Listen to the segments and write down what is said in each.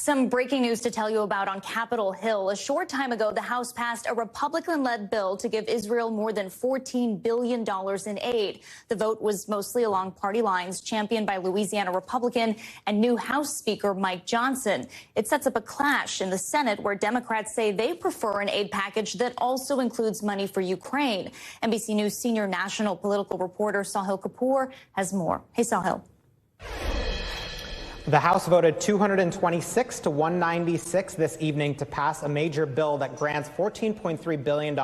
Some breaking news to tell you about on Capitol Hill. A short time ago, the House passed a Republican-led bill to give Israel more than $14 billion in aid. The vote was mostly along party lines, championed by Louisiana Republican and new House Speaker Mike Johnson. It sets up a clash in the Senate, where Democrats say they prefer an aid package that also includes money for Ukraine. NBC News senior national political reporter Sahil Kapur has more. Hey, Sahil. The House voted 226 to 196 this evening to pass a major bill that grants $14.3 billion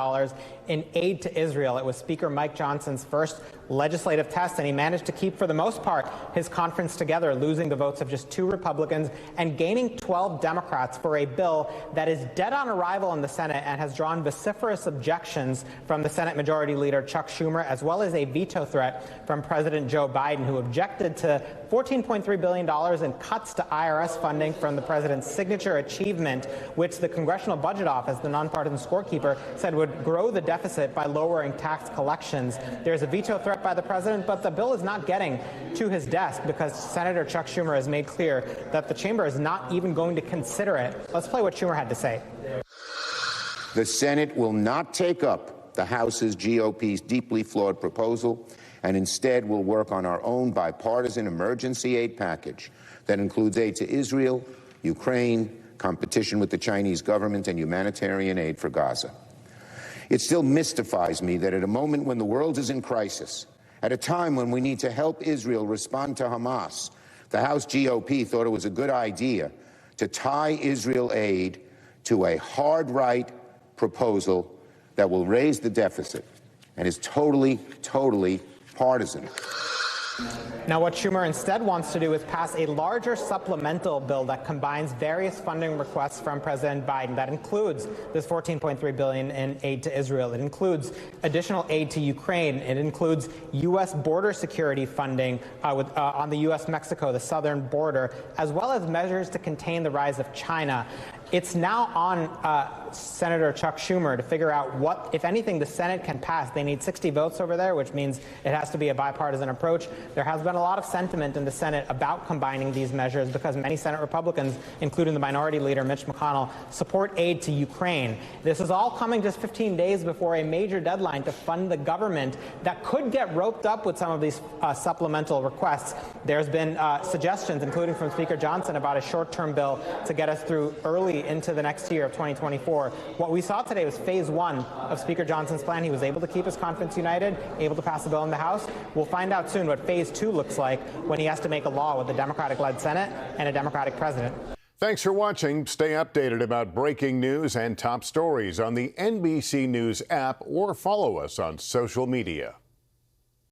in aid to Israel. It was Speaker Mike Johnson's first legislative test, and he managed to keep, for the most part, his conference together, losing the votes of just 2 Republicans and gaining 12 Democrats for a bill that is dead on arrival in the Senate and has drawn vociferous objections from the Senate Majority Leader Chuck Schumer, as well as a veto threat from President Joe Biden, who objected to $14.3 billion in cuts to IRS funding from the president's signature achievement, which the Congressional Budget Office, the nonpartisan scorekeeper, said would grow the deficit by lowering tax collections. There's a veto threat by the president, but the bill is not getting to his desk because Senator Chuck Schumer has made clear that the chamber is not even going to consider it. Let's play what Schumer had to say. The Senate will not take up the House's GOP's deeply flawed proposal, and instead will work on our own bipartisan emergency aid package that includes aid to Israel, Ukraine, competition with the Chinese government, and humanitarian aid for Gaza. It still mystifies me that at a moment when the world is in crisis, at a time when we need to help Israel respond to Hamas, the House GOP thought it was a good idea to tie Israel aid to a hard-right proposal that will raise the deficit and is totally partisan. Now, what Schumer instead wants to do is pass a larger supplemental bill that combines various funding requests from President Biden. That includes this $14.3 billion in aid to Israel. It includes additional aid to Ukraine. It includes U.S. border security funding on the U.S.-Mexico, the southern border, as well as measures to contain the rise of China. It's now on Senator Chuck Schumer to figure out what, if anything, the Senate can pass. They need 60 votes over there, which means it has to be a bipartisan approach. There has been a lot of sentiment in the Senate about combining these measures because many Senate Republicans, including the Minority Leader Mitch McConnell, support aid to Ukraine. This is all coming just 15 days before a major deadline to fund the government that could get roped up with some of these supplemental requests. There's been suggestions, including from Speaker Johnson, about a short-term bill to get us through early into the next year of 2024. What we saw today was phase 1 of Speaker Johnson's plan. He was able to keep his conference united, able to pass a bill in the House. We'll find out soon what phase 2 looks like when he has to make a law with a Democratic-led Senate and a Democratic president. Thanks for watching. Stay updated about breaking news and top stories on the NBC News app or follow us on social media.